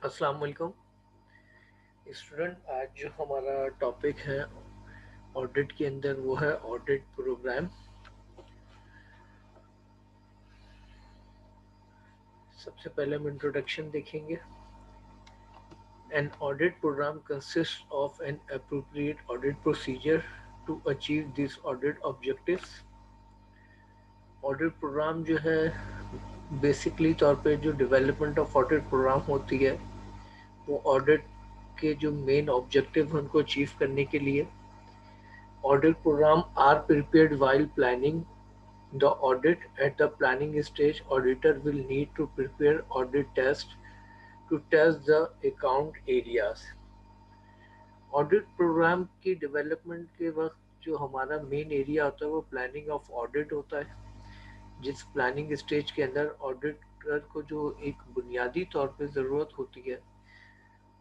अस्सलाम वालेकुम स्टूडेंट। आज जो हमारा टॉपिक है ऑडिट के अंदर वो है ऑडिट प्रोग्राम। सबसे पहले हम इंट्रोडक्शन देखेंगे। An audit programme consist of an appropriate audit procedure to achieve this audit objectives. Audit programme जो है बेसिकली तौर पे जो डेवलपमेंट ऑफ ऑडिट प्रोग्राम होती है वो ऑडिट के जो मेन ऑब्जेक्टिव हैं उनको अचीव करने के लिए audit program are prepared while planning the audit. At the planning stage, auditor will need to prepare audit test to test the account areas. Audit programme की डेवलपमेंट के वक्त जो हमारा मेन एरिया होता है वो प्लानिंग ऑफ ऑडिट होता है। जिस प्लानिंग स्टेज के अंदर ऑडिटर को जो एक बुनियादी तौर पे ज़रूरत होती है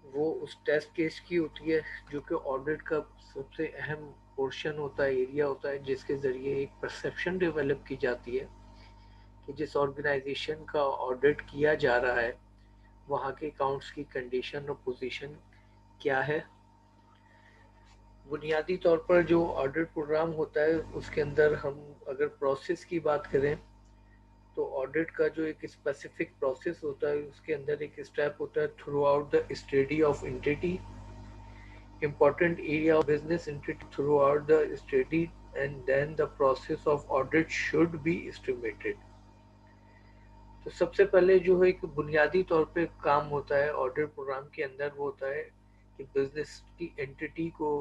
वो उस टेस्ट केस की होती है, जो कि ऑडिट का सबसे अहम पोर्शन होता है, एरिया होता है, जिसके ज़रिए एक परसेप्शन डेवलप की जाती है कि जिस ऑर्गेनाइजेशन का ऑडिट किया जा रहा है वहाँ के अकाउंट्स की कंडीशन और पोजीशन क्या है। बुनियादी तौर पर जो ऑडिट प्रोग्राम होता है उसके अंदर हम अगर प्रोसेस की बात करें तो ऑडिट का जो एक स्पेसिफिक प्रोसेस होता है उसके अंदर एक स्टेप होता है through out the study of entity, important area of business entity throughout the study, and then the process of audit should be estimated। तो सबसे पहले जो है एक बुनियादी तौर पे काम होता है ऑडिट प्रोग्राम के अंदर वो होता है कि बिजनेस की एंटिटी को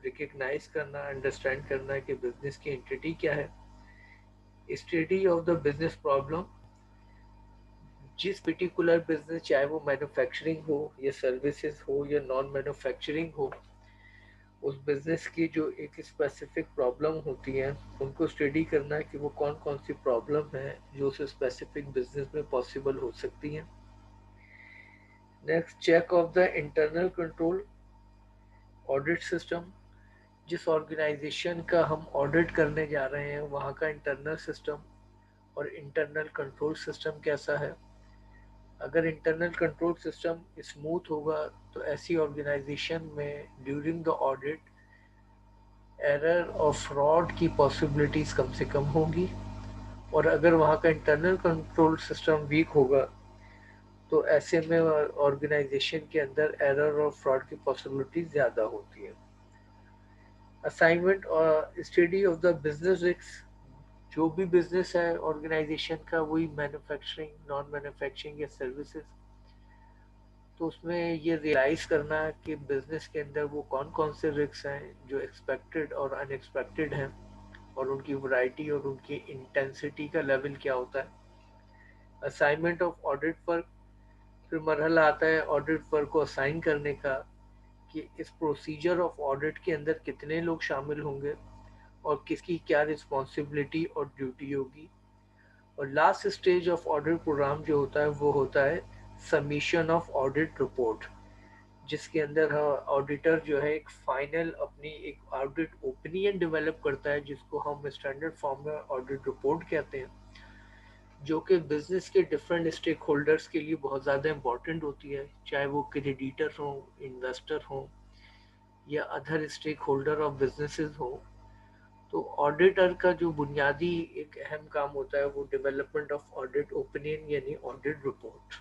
रिकग्नाइज करना, अंडरस्टैंड करना कि बिजनेस की एंटिटी क्या है, study of the business problem. जिस पर्टिकुलर बिजनेस, चाहे वो मैन्युफैक्चरिंग हो या सर्विसेज हो या नॉन मैन्युफैक्चरिंग हो, उस बिजनेस की जो एक स्पेसिफिक प्रॉब्लम होती है उनको स्टडी करना है कि वो कौन कौन सी प्रॉब्लम है जो उस स्पेसिफिक बिजनेस में पॉसिबल हो सकती हैं। Next, check of the internal control audit system. जिस ऑर्गेनाइजेशन का हम ऑडिट करने जा रहे हैं वहाँ का इंटरनल सिस्टम और इंटरनल कंट्रोल सिस्टम कैसा है। अगर इंटरनल कंट्रोल सिस्टम स्मूथ होगा तो ऐसी ऑर्गेनाइजेशन में ड्यूरिंग द ऑडिट एरर और फ्रॉड की पॉसिबिलिटीज़ कम से कम होंगी। और अगर वहाँ का इंटरनल कंट्रोल सिस्टम वीक होगा तो ऐसे में ऑर्गेनाइजेशन के अंदर एरर और फ्रॉड की पॉसिबिलिटी ज़्यादा होती है। असाइनमेंट और study of the business risk. जो भी बिजनेस है ऑर्गेनाइजेशन का, वही मैन्युफैक्चरिंग, नॉन मैन्युफैक्चरिंग या सर्विसेज, तो उसमें ये रियलाइज़ करना है कि बिजनेस के अंदर वो कौन कौन से रिस्क हैं जो एक्सपेक्टेड और अनएक्सपेक्टेड हैं और उनकी वैरायटी और उनकी इंटेंसिटी का लेवल क्या होता है। Assignment of audit work. फिर मरहला आता है ऑडिट वर्क को असाइन करने का कि इस प्रोसीजर ऑफ ऑडिट के अंदर कितने लोग शामिल होंगे और किसकी क्या रिस्पॉन्सिबिलिटी और ड्यूटी होगी। और last stage of audit programme जो होता है वो होता है सबमिशन ऑफ ऑडिट रिपोर्ट, जिसके अंदर ऑडिटर जो है एक फाइनल अपनी एक ऑडिट ओपिनियन डेवलप करता है जिसको हम स्टैंडर्ड फॉर्म में ऑडिट रिपोर्ट कहते हैं, जो कि बिजनेस के डिफरेंट स्टेक होल्डर्स के लिए बहुत ज़्यादा इम्पोर्टेंट होती है, चाहे वो क्रेडिटर हों, इन्वेस्टर हों या other stakeholder of businesses हों। तो ऑडिटर का जो बुनियादी एक अहम काम होता है वो डेवलपमेंट ऑफ ऑडिट ओपिनियन यानी audit report.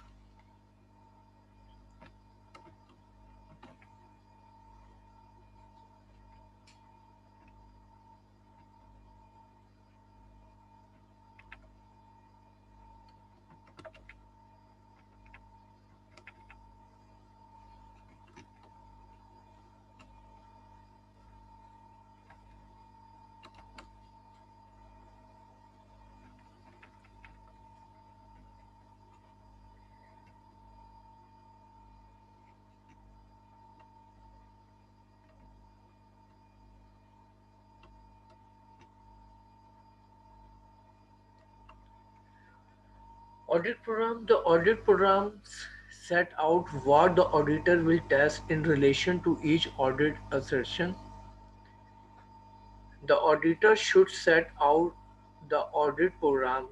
Audit program. The audit programs set out what the auditor will test in relation to each audit assertion. The auditor should set out the audit program,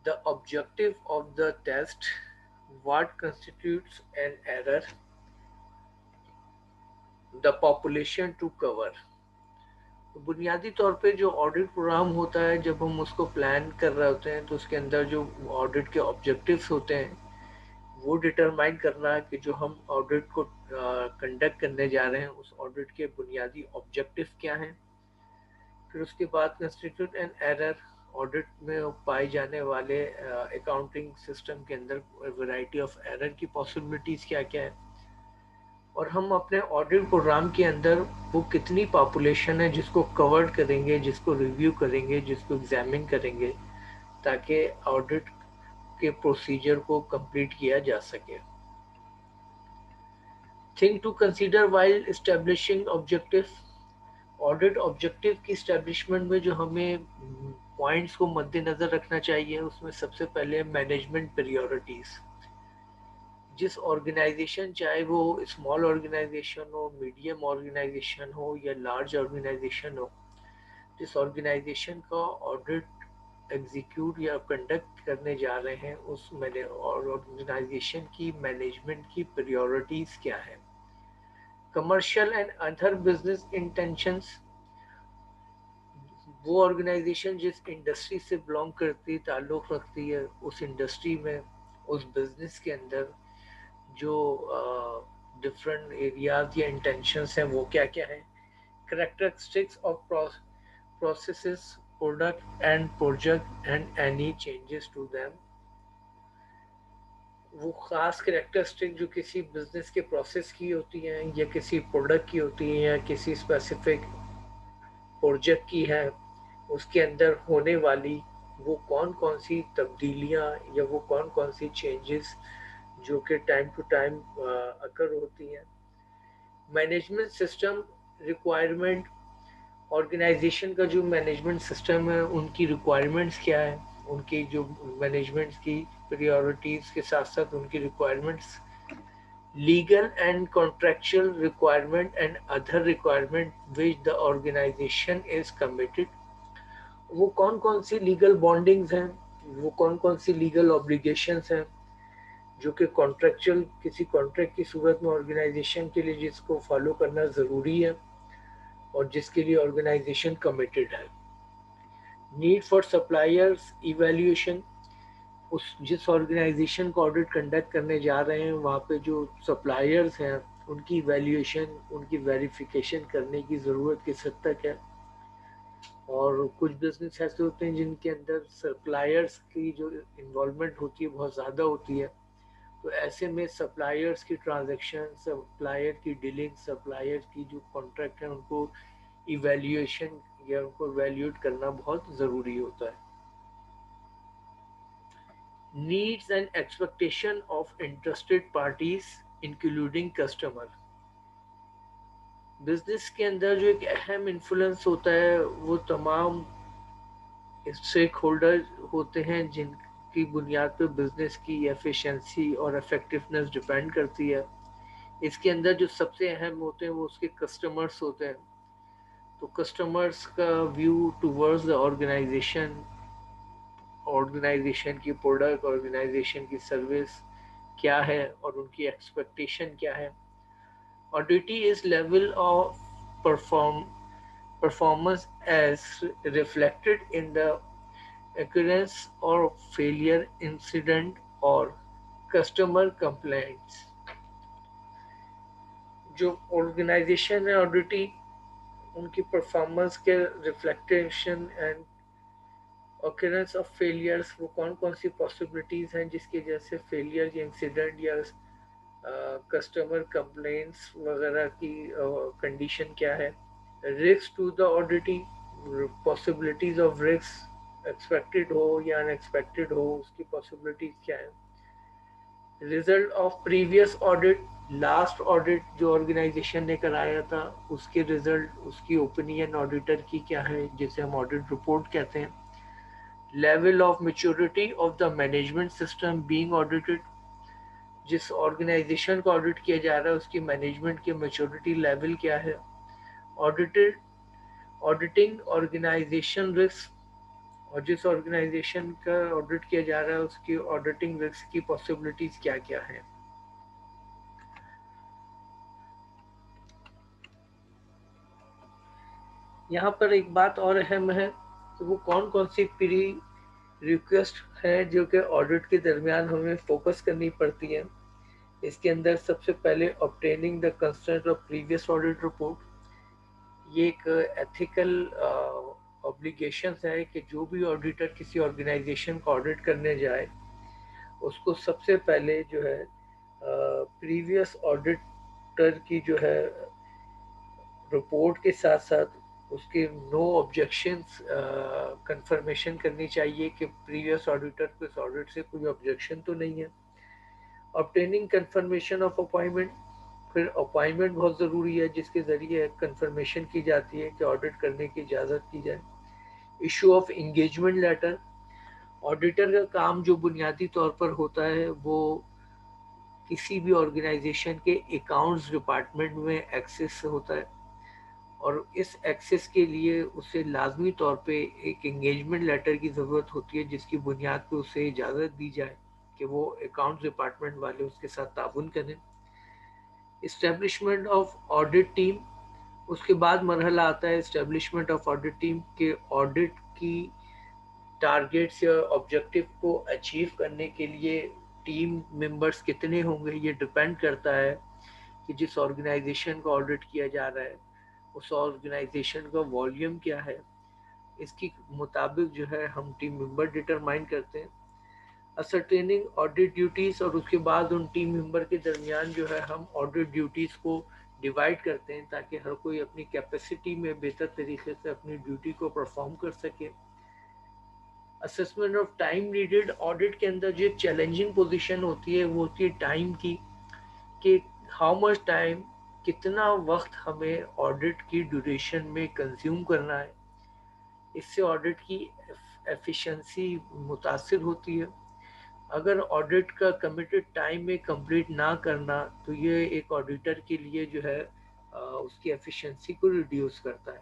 the objective of the test, What constitutes an error? The population to cover. तो बुनियादी तौर पे जो audit programme होता है, जब हम उसको प्लान कर रहे होते हैं तो उसके अंदर जो ऑडिट के ऑब्जेक्टिव्स होते हैं वो डिटरमाइन करना कि जो हम ऑडिट को कंडक्ट करने जा रहे हैं उस ऑडिट के बुनियादी ऑब्जेक्टिव क्या हैं। फिर उसके बाद कंस्टिट्यूट एन एरर, ऑडिट में पाए जाने वाले अकाउंटिंग सिस्टम के अंदर वैरायटी ऑफ एरर की पॉसिबिलिटीज़ क्या क्या है, और हम अपने ऑडिट प्रोग्राम के अंदर वो कितनी पॉपुलेशन है जिसको कवर करेंगे, जिसको रिव्यू करेंगे, जिसको एग्जामिन करेंगे, ताकि ऑडिट के प्रोसीजर को कंप्लीट किया जा सके। Thing to consider while establishing objective. Audit objective की एस्टेब्लिशमेंट में जो हमें पॉइंट्स को मद्देनजर रखना चाहिए, उसमें सबसे पहले मैनेजमेंट प्रायोरिटीज। जिस ऑर्गेनाइजेशन, चाहे वो स्मॉल ऑर्गेनाइजेशन हो, मीडियम ऑर्गेनाइजेशन हो या लार्ज ऑर्गेनाइजेशन हो, जिस ऑर्गेनाइजेशन का ऑडिट एग्जीक्यूट या कंडक्ट करने जा रहे हैं उस ऑर्गेनाइजेशन की मैनेजमेंट की प्रायोरिटीज क्या है। Commercial and other business intentions. वो ऑर्गेनाइजेशन जिस इंडस्ट्री से बिलोंग करती, ताल्लुक़ रखती है, उस इंडस्ट्री में, उस बिजनेस के अंदर जो डिफरेंट एरियाज या इंटेंशंस हैं वो क्या क्या हैं। Characteristics of processes, product and project and any changes to them. वो ख़ास करेक्टरिस्टिक जो किसी बिजनेस के प्रोसेस की होती हैं या किसी प्रोडक्ट की होती हैं या किसी स्पेसिफिक प्रोजेक्ट की है, उसके अंदर होने वाली वो कौन कौन सी तब्दीलियाँ या वो कौन कौन सी चेंजेस जो कि टाइम टू टाइम अकर होती हैं। Management system requirement. ऑर्गेनाइजेशन का जो मैनेजमेंट सिस्टम है उनकी रिक्वायरमेंट्स क्या है, उनकी जो मैनेजमेंट्स की प्रायोरिटीज़ के साथ साथ उनकी requirements. Legal and contractual requirement and other requirement which the organisation is committed. वो कौन कौन सी लीगल बॉन्डिंग्स हैं, वो कौन कौन सी लीगल ऑब्लिगेशंस हैं जो कि कॉन्ट्रेक्चुअल किसी कॉन्ट्रैक्ट की सूरत में ऑर्गेनाइजेशन के लिए जिसको फॉलो करना ज़रूरी है और जिसके लिए ऑर्गेनाइजेशन कमिटेड है। Need for suppliers evaluation. उस जिस ऑर्गेनाइजेशन को ऑडिट कंडक्ट करने जा रहे हैं वहाँ पे जो सप्लायर्स हैं उनकी इवैल्यूएशन, उनकी वेरिफिकेशन करने की ज़रूरत किस हद तक है। और कुछ बिजनेस ऐसे होते हैं जिनके अंदर सप्लायर्स की जो इन्वॉल्वमेंट होती है बहुत ज़्यादा होती है, तो ऐसे में सप्लायर्स की ट्रांजैक्शन, सप्लायर की डीलिंग, सप्लायर की जो कॉन्ट्रैक्ट है उनको इवैल्यूएशन या उनको वैल्यूएट करना बहुत ज़रूरी होता है। Needs and expectation of interested parties including customer. Business के अंदर जो एक अहम इन्फ्लुएंस होता है वो तमाम स्टेक होल्डर होते हैं जिनकी बुनियाद पर बिजनेस की एफिशिएंसी और इफेक्टिवनेस डिपेंड करती है। इसके अंदर जो सबसे अहम होते हैं वो उसके कस्टमर्स होते हैं। तो कस्टमर्स का view towards the organization, organization की प्रोडक्ट, ऑर्गेनाइजेशन की सर्विस क्या है और उनकी एक्सपेक्टेशन क्या है। Oddity is level of performance as reflected in the occurrence or failure incident or customer complaints। जो ऑर्गेनाइजेशन है ऑडिटी, उनकी परफॉर्मेंस के reflection and occurrence of failures, वो कौन कौन सी पॉसिबिलिटीज़ हैं जिसकी वजह से फेलियर या इंसिडेंट या कस्टमर कंप्लेंट्स वगैरह की कंडीशन क्या है। Risk to the auditee, possibilities of risk expected हो या अनएक्सपेक्टेड हो उसकी पॉसिबिलिटीज क्या है। Result of previous audit, last audit जो ऑर्गेनाइजेशन ने कराया था उसके रिजल्ट, उसकी ओपिनियन ऑडिटर की क्या है जिसे हम ऑडिट रिपोर्ट कहते हैं। Level of maturity of the management system being audited, जिस ऑर्गेनाइजेशन को ऑडिट किया जा रहा है उसकी मैनेजमेंट की मेच्योरिटी लेवल क्या है। ऑडिटेड ऑडिटिंग ऑर्गेनाइजेशन रिस्क, और जिस ऑर्गेनाइजेशन का ऑडिट किया जा रहा है उसकी ऑडिटिंग रिस्क की पॉसिबिलिटीज क्या क्या हैं। यहाँ पर एक बात और अहम है कि वो कौन कौन सी प्री रिक्वेस्ट है जो कि ऑडिट के दरमियान हमें फोकस करनी पड़ती है। इसके अंदर सबसे पहले obtaining the consent of previous audit report. ये एक एथिकल ऑब्लिगेशन है कि जो भी ऑडिटर किसी ऑर्गेनाइजेशन को ऑडिट करने जाए उसको सबसे पहले जो है प्रीवियस ऑडिटर की जो है रिपोर्ट के साथ साथ उसके नो ऑब्जेक्शंस कंफर्मेशन करनी चाहिए कि प्रीवियस ऑडिटर को इस ऑडिट से कोई ऑब्जेक्शन तो नहीं है। ऑब्टेनिंग कंफर्मेशन ऑफ अपॉइंटमेंट, फिर अपॉइंटमेंट बहुत ज़रूरी है जिसके ज़रिए कंफर्मेशन की जाती है कि ऑडिट करने की इजाज़त की जाए। Issue of engagement letter, auditor का काम जो बुनियादी तौर पर होता है वो किसी भी ऑर्गेनाइजेशन के अकाउंट्स डिपार्टमेंट में एक्सेस होता है और इस एक्सेस के लिए उसे लाजमी तौर पे एक इंगेजमेंट लेटर की ज़रूरत होती है जिसकी बुनियाद पे उसे इजाज़त दी जाए कि वो अकाउंट्स डिपार्टमेंट वाले उसके साथ ताउन करें। इस्टेब्लिशमेंट ऑफ ऑडिट टीम, उसके बाद मरहला आता है इस्टेब्लिशमेंट ऑफ ऑडिट टीम के ऑडिट की टारगेट्स या ऑब्जेक्टिव को अचीव करने के लिए टीम मेंबर्स कितने होंगे ये डिपेंड करता है कि जिस ऑर्गेनाइजेशन का ऑडिट किया जा रहा है उस ऑर्गेनाइजेशन का वॉल्यूम क्या है। इसके मुताबिक जो है हम टीम मेंबर डिटरमाइन करते हैं। असरटेनिंग ऑडिट ड्यूटीज़, और उसके बाद उन टीम मेंबर के दरमियान जो है हम ऑडिट ड्यूटीज़ को डिवाइड करते हैं ताकि हर कोई अपनी कैपेसिटी में बेहतर तरीके से अपनी ड्यूटी को परफॉर्म कर सके। Assessment of time needed, audit के अंदर जो चैलेंजिंग पोजीशन होती है वो होती है टाइम की, कि हाउ मच टाइम, कितना वक्त हमें ऑडिट की ड्यूरेशन में कंज्यूम करना है। इससे ऑडिट की एफिशिएंसी मुतासिर होती है। अगर ऑडिट का कमिटेड टाइम में कंप्लीट ना करना तो ये एक ऑडिटर के लिए जो है उसकी एफिशिएंसी को रिड्यूस करता है।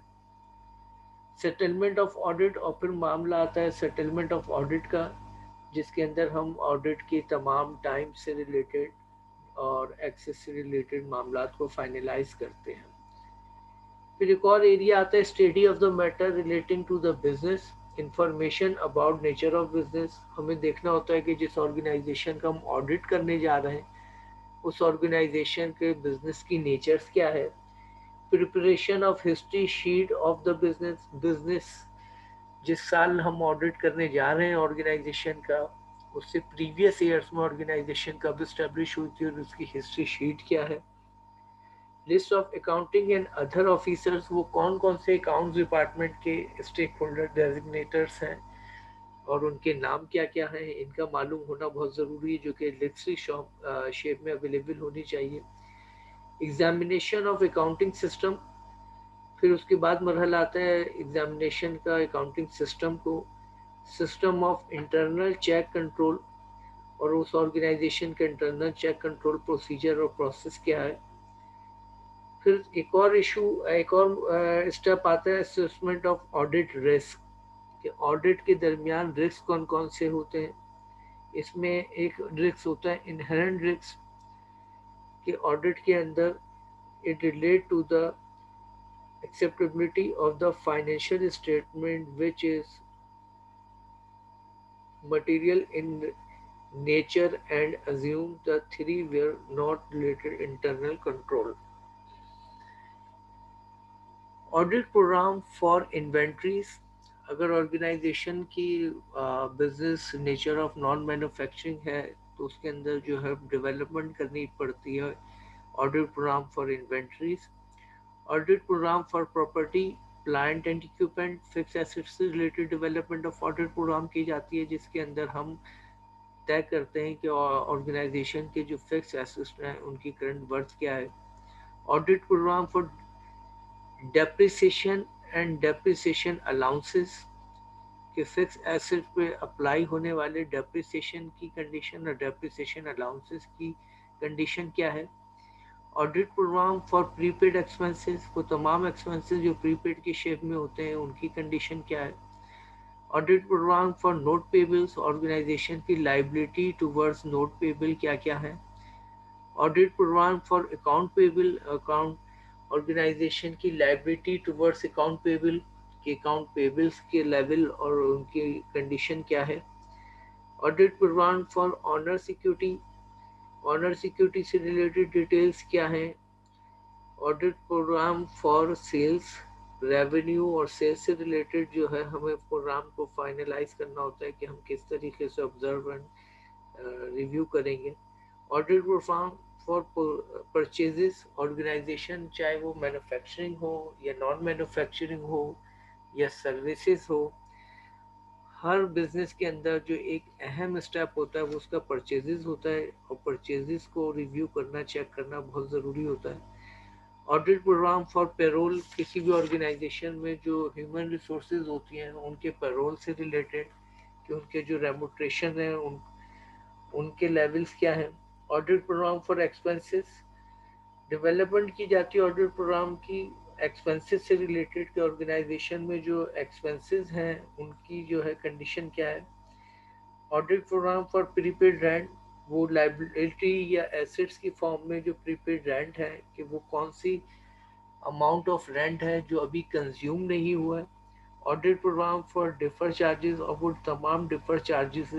सेटलमेंट ऑफ ऑडिट, और फिर मामला आता है सेटलमेंट ऑफ ऑडिट का जिसके अंदर हम ऑडिट की तमाम टाइम से रिलेटेड और एक्सेस से रिलेटेड मामला को फाइनलाइज करते हैं। फिर एक और एरिया आता है study of the matter relating to the business, information about nature of business. हमें देखना होता है कि जिस ऑर्गेनाइजेशन का हम ऑडिट करने जा रहे हैं उस ऑर्गेनाइजेशन के बिजनेस की नेचर्स क्या है। Preparation of history sheet of the business, business जिस साल हम ऑडिट करने जा रहे हैं ऑर्गेनाइजेशन का उससे प्रीवियस ईयर्स में ऑर्गेनाइजेशन कब इस्टेब्लिश हुई थी और उसकी हिस्ट्री शीट क्या है। List of accounting and other officers, वो कौन कौन से अकाउंट्स डिपार्टमेंट के स्टेक होल्डर डेजिग्नेटर्स हैं और उनके नाम क्या क्या हैं, इनका मालूम होना बहुत ज़रूरी है जो कि लिटरेरी शेप में अवेलेबल होनी चाहिए। एग्जामिनेशन ऑफ अकाउंटिंग सिस्टम, फिर उसके बाद मरहला आता है एग्जामिनेशन का अकाउंटिंग सिस्टम को। System of internal check control, और उस ऑर्गेनाइजेशन का इंटरनल चेक कंट्रोल प्रोसीजर और प्रोसेस क्या है। फिर एक और इशू, एक और स्टेप आता है असेसमेंट ऑफ ऑडिट रिस्क, कि ऑडिट के दरमियान रिस्क कौन कौन से होते हैं। इसमें एक रिस्क होता है इनहेरेंट रिस्क, कि ऑडिट के अंदर it relate to the acceptability of the financial statement which is material in nature and assume the three were not related internal control. Audit program for inventories, अगर organisation की business nature of non manufacturing है तो उसके अंदर जो है development करनी पड़ती है audit programme for inventories. Audit programme for property plant and equipment fix assets से related development of audit programme की जाती है जिसके अंदर हम तय करते हैं कि ऑर्गेनाइजेशन के जो फिक्स एसेट्स हैं उनकी करंट वर्थ क्या है। Audit programme for depreciation and depreciation allowances, कि फिक्स एसेट पे अप्लाई होने वाले डेप्रिसिएशन की कंडीशन और डेप्रिसिएशन अलाउंसेस की कंडीशन क्या है। Audit programme for prepaid expenses, वो तमाम एक्सपेंसेस जो प्रीपेड की शेप में होते हैं उनकी कंडीशन क्या है। Audit programme for note payables, organisation की लाइबिलिटी टूवर्ड्स नोट पेबल क्या क्या है। Audit programme for account payable, account organisation की लाइबिलिटी टूवर्ड्स अकाउंट पेबल, के अकाउंट पेबल्स के लेवल और उनकी कंडीशन क्या है। Audit programme for honour security, honour security से रिलेटेड डिटेल्स क्या है। Audit programme for sales, revenue और सेल्स से रिलेटेड जो है हमें प्रोग्राम को फाइनलाइज करना होता है कि हम किस तरीके से ऑब्जर्व एंड रिव्यू करेंगे। Audit programme for purchases, organisation चाहे वो मैन्युफैक्चरिंग हो या नॉन मैन्युफैक्चरिंग हो या सर्विसेज हो, हर बिजनेस के अंदर जो एक अहम स्टेप होता है वो उसका परचेजेस होता है, और परचेजेस को रिव्यू करना, चेक करना बहुत ज़रूरी होता है। ऑडिट प्रोग्राम फॉर पेरोल, किसी भी ऑर्गेनाइजेशन में जो ह्यूमन रिसोर्सेज होती हैं उनके पेरोल से रिलेटेड कि उनके जो रेमुट्रेशन है उनके लेवल्स क्या हैं। Audit programme for expenses, development की जाती है ऑडिट प्रोग्राम की एक्सपेंसेस से रिलेटेड कि ऑर्गेनाइजेशन में जो एक्सपेंसेस हैं उनकी जो है कंडीशन क्या है। Audit programme for prepaid rent, वो लाइबिलिटी या एसेट्स की फॉर्म में जो प्रीपेड रेंट है कि वो कौन सी अमाउंट ऑफ रेंट है जो अभी कंज्यूम नहीं हुआ है। Audit programme for defer charges, और वो तमाम डिफर चार्जेस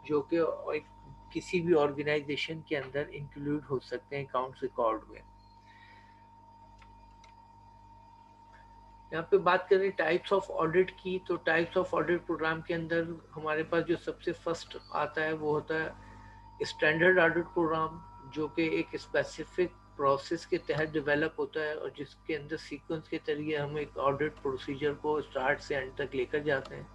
जो कि किसी भी ऑर्गेनाइजेशन के अंदर इंक्लूड हो सकते हैं अकाउंट्स रिकॉर्ड में। यहाँ पे बात करें टाइप्स ऑफ ऑडिट की, तो टाइप्स ऑफ ऑडिट प्रोग्राम के अंदर हमारे पास जो सबसे फर्स्ट आता है वो होता है स्टैंडर्ड ऑडिट प्रोग्राम, जो कि एक स्पेसिफिक प्रोसेस के तहत डेवलप होता है और जिसके अंदर सीक्वेंस के जरिए हम एक ऑडिट प्रोसीजर को स्टार्ट से एंड तक लेकर जाते हैं।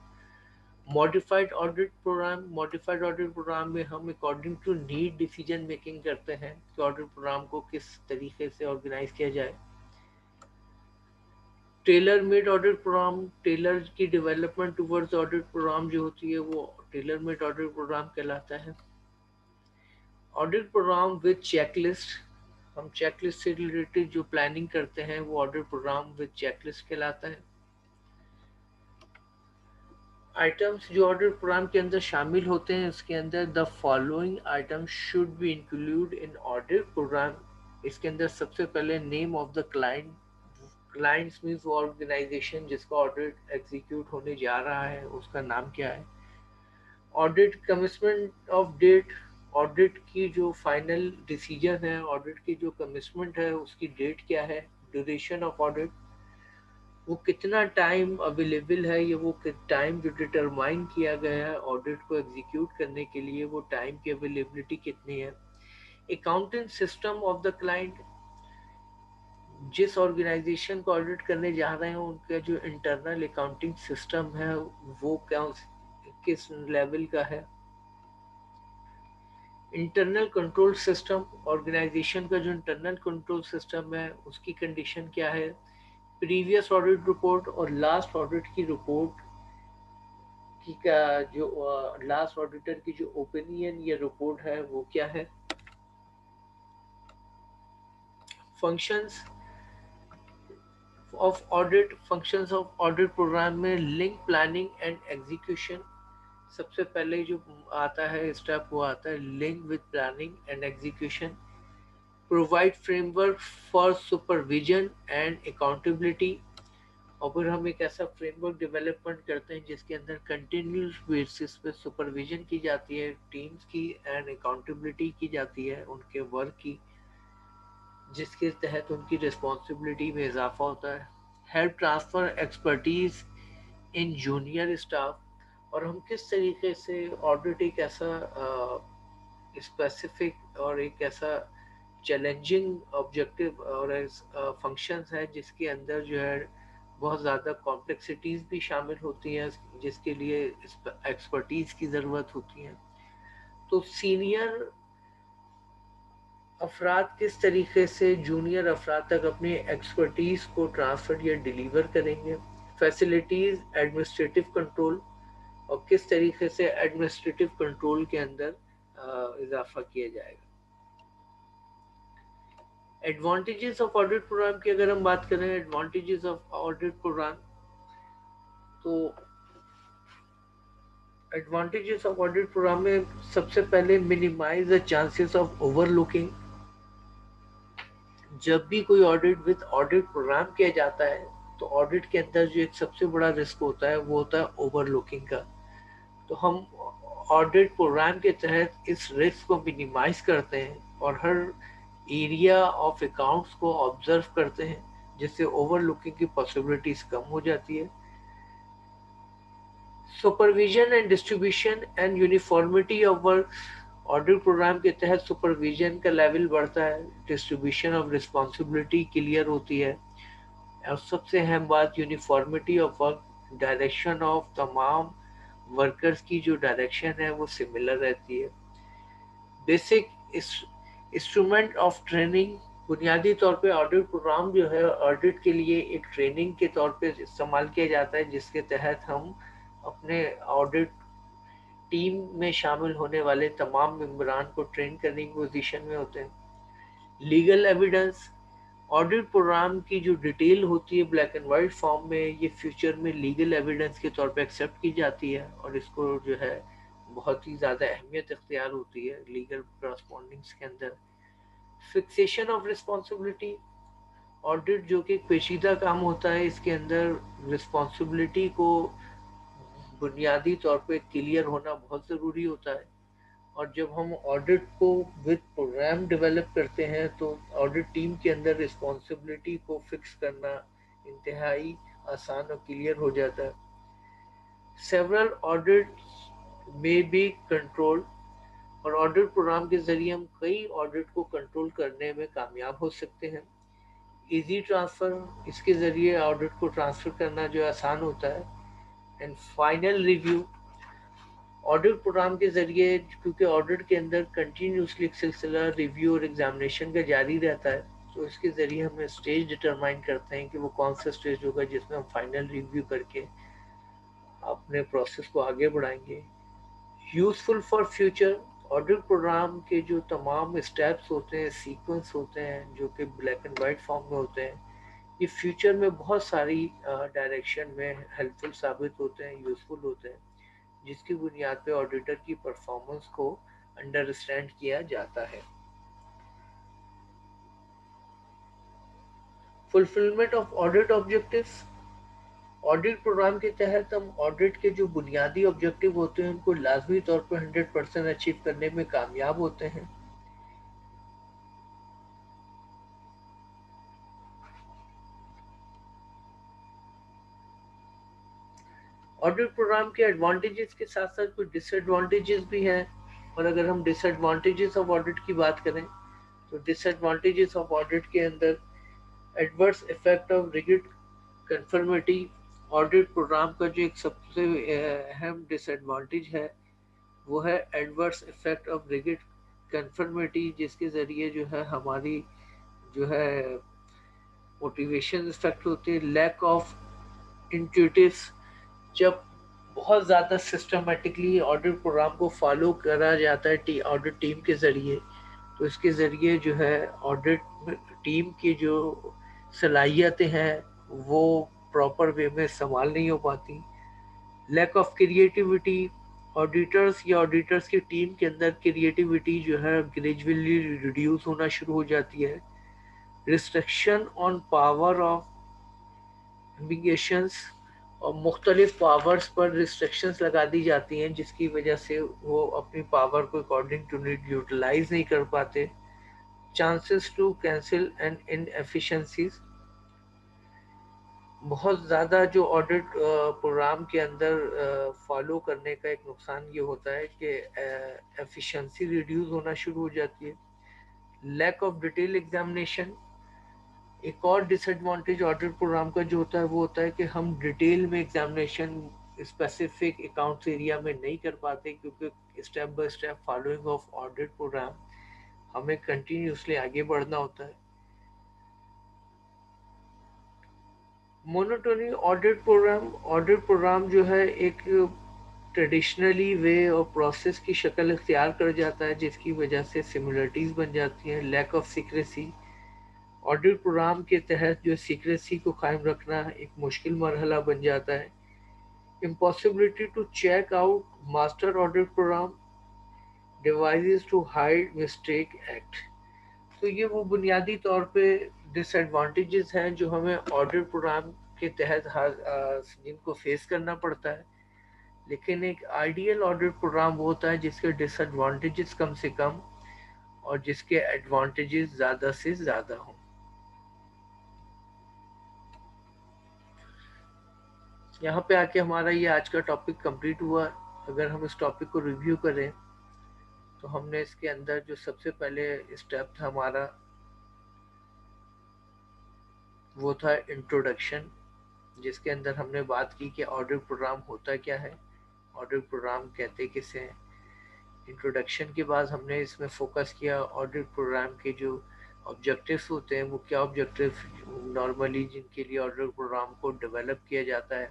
Modified audit programme, modified audit programme में हम according to need decision making करते हैं कि ऑडिट प्रोग्राम को किस तरीके से ऑर्गेनाइज किया जाए। Tailor made audit programme, tailor की डेवलपमेंट टूवर्ड्स ऑडिट प्रोग्राम जो होती है वो टेलर मेड ऑडिट प्रोग्राम कहलाता है। ऑडिट प्रोग्राम विद चेकलिस्ट, हम चेकलिस्ट से रिलेटेड जो प्लानिंग करते हैं वो ऑडिट प्रोग्राम विद चेकलिस्ट कहलाता है। आइटम्स जो ऑडिट प्रोग्राम के अंदर शामिल होते हैं उसके अंदर the following items should be include in audit programme. इसके अंदर सबसे पहले name of the client, clients means वो ऑर्गेनाइजेशन जिसका ऑडिट एग्जीक्यूट होने जा रहा है उसका नाम क्या है। Audit commitment of date, audit की जो फाइनल डिसीजन है, ऑडिट की जो कमिटमेंट है उसकी डेट क्या है। ड्यूरेशन ऑफ ऑडिट, वो कितना टाइम अवेलेबल है, ये वो टाइम जो डिटरमाइन किया गया है ऑडिट को एग्जीक्यूट करने के लिए वो टाइम की अवेलेबिलिटी कितनी है। Accounting system of the client, जिस ऑर्गेनाइजेशन को ऑडिट करने जा रहे हैं उनका जो इंटरनल अकाउंटिंग सिस्टम है वो क्या किस लेवल का है। इंटरनल कंट्रोल सिस्टम, ऑर्गेनाइजेशन का जो इंटरनल कंट्रोल सिस्टम है उसकी कंडीशन क्या है। प्रीवियस ऑडिट रिपोर्ट और लास्ट ऑडिट की रिपोर्ट की का जो लास्ट ऑडिटर की जो ओपिनियन या रिपोर्ट है वो क्या है। Functions of audit, functions of audit programme में लिंक, प्लानिंग एंड एग्जीक्यूशन, सबसे पहले जो आता है स्टेप वो आता है link with planning and execution. Provide framework for supervision and accountability, और फिर हम एक ऐसा फ्रेमवर्क डेवलपमेंट करते हैं जिसके अंदर कंटिन्यूस बेसिस पे सुपरविजन की जाती है टीम्स की एंड अकाउंटेबिलिटी की जाती है उनके वर्क की, जिसके तहत उनकी रिस्पॉन्सिबिलिटी में इजाफा होता है। Help transfer expertise in junior staff, और हम किस तरीके से ऑडिट एक ऐसा स्पेसिफिक और एक ऐसा चैलेंजिंग ऑब्जेक्टिव और फंक्शंस है जिसके अंदर जो है बहुत ज़्यादा कॉम्प्लेक्सिटीज़ भी शामिल होती हैं जिसके लिए एक्सपर्टीज़ की ज़रूरत होती है। तो सीनियर अफराद किस तरीके से जूनियर अफराद तक अपनी एक्सपर्टीज़ को ट्रांसफ़र या डिलीवर करेंगे। फैसिलिटीज़ एडमिनिस्ट्रेटिव कंट्रोल, और किस तरीके से एडमिनिस्ट्रेटिव कंट्रोल के अंदर इजाफा किया जाएगा। एडवांटेजेस ऑफ ऑडिट प्रोग्राम की अगर हम बात करें, एडवांटेजेस ऑफ ऑडिट प्रोग्राम, तो एडवांटेजेस ऑफ ऑडिट प्रोग्राम में सबसे पहले minimise the chances of overlooking. जब भी कोई ऑडिट विद ऑडिट प्रोग्राम किया जाता है तो ऑडिट के अंदर जो एक सबसे बड़ा रिस्क होता है वो होता है ओवरलुकिंग का। तो हम ऑडिट प्रोग्राम के तहत इस रिस्क को मिनिमाइज करते हैं और हर एरिया ऑफ अकाउंट्स को ऑब्जर्व करते हैं, जिससे ओवरलुकिंग की पॉसिबिलिटीज कम हो जाती है। Supervision and distribution and uniformity of work. Audit programme के तहत सुपरविजन का लेवल बढ़ता है, डिस्ट्रीब्यूशन ऑफ रिस्पॉन्सिबिलिटी क्लियर होती है, और सबसे अहम बात uniformity of work, direction of तमाम वर्कर्स की जो डायरेक्शन है वो सिमिलर रहती है। Basic instrument of training. बुनियादी तौर पे ऑडिट प्रोग्राम जो है ऑडिट के लिए एक ट्रेनिंग के तौर पे इस्तेमाल किया जाता है, जिसके तहत हम अपने ऑडिट टीम में शामिल होने वाले तमाम मेंबरान को ट्रेन करने की पोजीशन में होते हैं। Legal evidence. ऑडिट प्रोग्राम की जो डिटेल होती है ब्लैक एंड वाइट फॉर्म में, ये फ्यूचर में लीगल एविडेंस के तौर पे एक्सेप्ट की जाती है और इसको जो है बहुत ही ज़्यादा अहमियत इख्तियार होती है लीगल करस्पॉन्डिंग्स के अंदर। Fixation of responsibility. ऑडिट जो कि एक पेचीदा काम होता है, इसके अंदर रिस्पॉन्सिबिलिटी को बुनियादी तौर पे क्लियर होना बहुत ज़रूरी होता है। और जब हम ऑडिट को विद प्रोग्राम डेवलप करते हैं तो ऑडिट टीम के अंदर रिस्पॉन्सिबिलिटी को फिक्स करना इंतहाई आसान और क्लियर हो जाता है। सेवरल ऑडिट में बी कंट्रोल। और ऑडिट प्रोग्राम के जरिए हम कई ऑडिट को कंट्रोल करने में कामयाब हो सकते हैं। इजी ट्रांसफ़र, इसके ज़रिए ऑडिट को ट्रांसफ़र करना जो आसान होता है। And final review. Audit programme के ज़रिए, क्योंकि ऑडिट के अंदर कंटिन्यूसली एक सिलसिला रिव्यू और एग्जामिनेशन का जारी रहता है, तो इसके ज़रिए हम स्टेज डिटरमाइन करते हैं कि वो कौन सा स्टेज होगा जिसमें हम फाइनल रिव्यू करके अपने प्रोसेस को आगे बढ़ाएंगे। Useful for future. Audit programme के जो तमाम स्टेप्स होते हैं, सीक्वेंस होते हैं, जो कि ब्लैक एंड वाइट फॉर्म में होते हैं, ये फ्यूचर में बहुत सारी डायरेक्शन में हेल्पफुल साबित होते हैं, यूज़फुल होते हैं, जिसकी बुनियाद पे ऑडिटर की परफॉर्मेंस को अंडरस्टैंड किया जाता है। Fulfilment of audit objectives. Audit programme के तहत हम ऑडिट के जो बुनियादी ऑब्जेक्टिव होते हैं उनको लाजमी तौर पर 100% अचीव करने में कामयाब होते हैं। ऑडिट प्रोग्राम के एडवांटेजेस के साथ साथ कुछ डिसएडवांटेजेस भी हैं, और अगर हम डिसएडवांटेजेस ऑफ ऑडिट की बात करें तो डिसएडवांटेजेस ऑफ ऑडिट के अंदर adverse effect of rigid conformity. Audit programme का जो एक सबसे अहम डिसएडवांटेज है वो है adverse effect of rigid conformity, जिसके ज़रिए जो है हमारी जो है मोटिवेशन इफेक्ट होती है। Lack of intuitives. जब बहुत ज़्यादा सिस्टमेटिकली ऑडिट प्रोग्राम को फॉलो करा जाता है ऑडिट टीम के ज़रिए, तो इसके ज़रिए जो है ऑडिट टीम की जो सलाहियतें हैं वो प्रॉपर वे में इस्तेमाल नहीं हो पाती। Lack of creativity. ऑडिटर्स की टीम के अंदर क्रिएटिविटी जो है ग्रेजुअली रिड्यूस होना शुरू हो जाती है। Restriction on power of immigrations. और मुख्तलिफ पावर्स पर रिस्ट्रिक्शंस लगा दी जाती हैं, जिसकी वजह से वो अपनी पावर को अकॉर्डिंग टू नीड यूटिलाइज नहीं कर पाते। Chances to cancel and inefficiencies. बहुत ज़्यादा जो ऑडिट प्रोग्राम के अंदर फॉलो करने का एक नुकसान ये होता है कि एफिशिएंसी रिड्यूस होना शुरू हो जाती है। Lack of detail examination. एक और डिसएडवांटेज ऑडिट प्रोग्राम का जो होता है वो होता है कि हम डिटेल में एग्जामिनेशन स्पेसिफिक अकाउंट्स एरिया में नहीं कर पाते, क्योंकि step by step following of audit programme हमें कंटिन्यूसली आगे बढ़ना होता है। मोनोटोनी। ऑडिट प्रोग्राम जो है एक ट्रेडिशनली वे और प्रोसेस की शक्ल इख्तियार कर जाता है, जिसकी वजह से सिमिलरिटीज़ बन जाती हैं। Lack of secrecy. Audit programme के तहत जो सीक्रेसी को कायम रखना एक मुश्किल मरहला बन जाता है। impossibility to check out master audit program, devices to hide mistake act। तो ये वो बुनियादी तौर पे डिसएडवांटेजेस हैं जो हमें ऑडिट प्रोग्राम के तहत जिनको फेस करना पड़ता है। लेकिन एक आइडियल ऑडिट प्रोग्राम वो होता है जिसके डिसएडवांटेजेस कम से कम और जिसके एडवांटेजेस ज़्यादा से ज़्यादा हों। यहाँ पे आके हमारा ये आज का टॉपिक कंप्लीट हुआ। अगर हम इस टॉपिक को रिव्यू करें तो हमने इसके अंदर जो सबसे पहले स्टेप था हमारा वो था इंट्रोडक्शन, जिसके अंदर हमने बात की कि ऑडिट प्रोग्राम होता क्या है, ऑडिट प्रोग्राम कहते किसे हैं। इंट्रोडक्शन के बाद हमने इसमें फोकस किया ऑडिट प्रोग्राम के जो ऑब्जेक्टिव्स होते हैं वो क्या ऑब्जेक्टिव नॉर्मली जिनके लिए ऑडिट प्रोग्राम को डेवलप किया जाता है।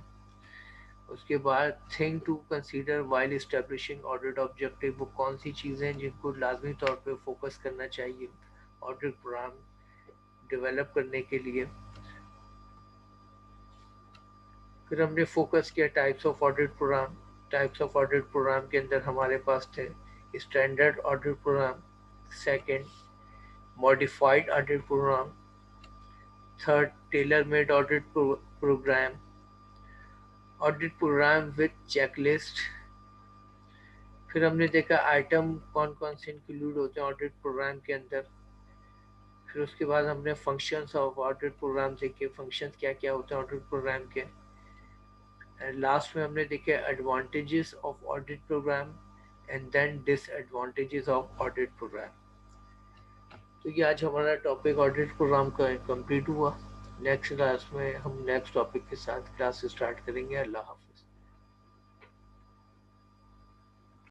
उसके बाद thing to consider while establishing audit objective, वो कौन सी चीज़ें हैं जिनको लाजमी तौर पे फोकस करना चाहिए ऑडिट प्रोग्राम डेवलप करने के लिए। फिर हमने फोकस किया types of audit programme. Types of audit programme के अंदर हमारे पास थे standard audit programme, second modified audit programme, third tailor made audit programme, audit programme with checklist. फिर हमने देखा आइटम कौन कौन से इंक्लूड होते हैं ऑडिट प्रोग्राम के अंदर। फिर उसके बाद हमने फंक्शंस ऑफ ऑडिट प्रोग्राम देखे, फंक्शंस क्या क्या होते हैं ऑडिट प्रोग्राम के। एंड लास्ट में हमने देखे advantages of audit programme and then disadvantages of audit programme. तो ये आज हमारा टॉपिक ऑडिट प्रोग्राम का कंप्लीट हुआ। नेक्स्ट क्लास में हम नेक्स्ट टॉपिक के साथ क्लास स्टार्ट करेंगे। अल्लाह हाफ़िज़।